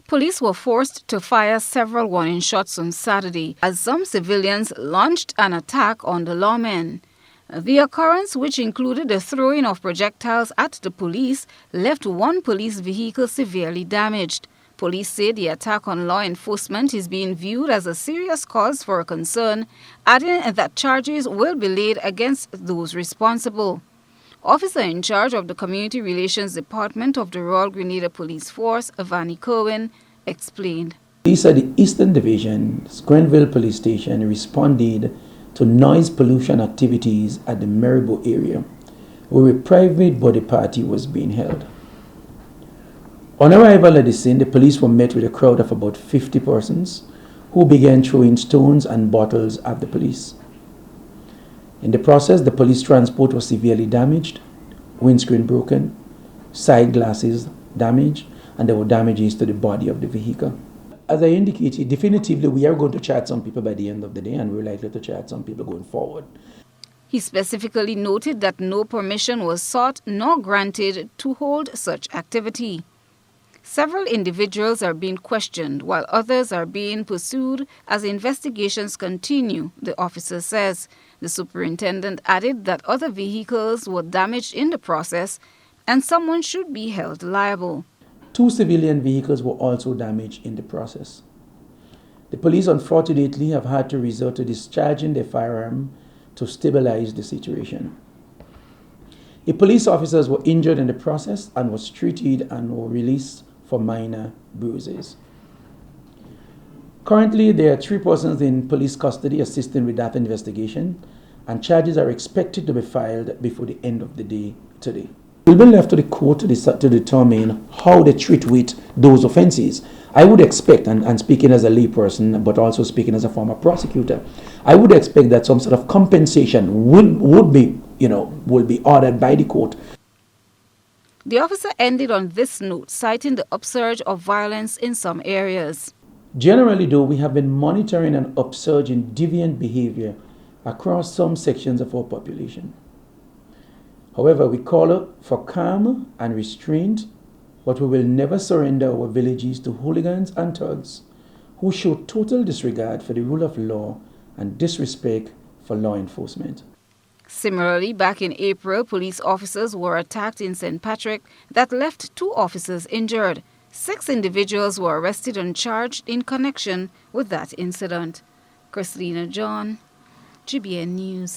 Police were forced to fire several warning shots on Saturday as some civilians launched an attack on the lawmen. The occurrence, which included the throwing of projectiles at the police, left one police vehicle severely damaged. Police say the attack on law enforcement is being viewed as a serious cause for concern, adding that charges will be laid against those responsible. Officer in charge of the Community Relations Department of the Royal Grenada Police Force, Vanny Cohen, explained. Police at the Eastern Division's Grenville Police Station responded to noise pollution activities at the Maribo area, where a private body party was being held. On arrival at the scene, the police were met with a crowd of about 50 persons who began throwing stones and bottles at the police. In the process, the police transport was severely damaged, windscreen broken, side glasses damaged, and there were damages to the body of the vehicle. As I indicated, definitively we are going to charge some people by the end of the day, and we're likely to charge some people going forward. He specifically noted that no permission was sought nor granted to hold such activity. Several individuals are being questioned while others are being pursued as investigations continue, the officer says. The superintendent added that other vehicles were damaged in the process and someone should be held liable. 2 civilian vehicles were also damaged in the process. The police unfortunately have had to resort to discharging their firearm to stabilize the situation. The police officers were injured in the process and was treated and were released for minor bruises. Currently, there are 3 persons in police custody assisting with that investigation, and charges are expected to be filed before the end of the day today. It will be left to the court to determine how they treat with those offenses. I would expect, and speaking as a layperson, but also speaking as a former prosecutor, I would expect that some sort of compensation will be ordered by the court. The officer ended on this note, citing the upsurge of violence in some areas. Generally, though, we have been monitoring an upsurge in deviant behavior across some sections of our population. However, we call up for calm and restraint, but we will never surrender our villages to hooligans and thugs who show total disregard for the rule of law and disrespect for law enforcement. Similarly, back in April, police officers were attacked in St. Patrick that left 2 officers injured. 6 individuals were arrested and charged in connection with that incident. Christina John, GBN News.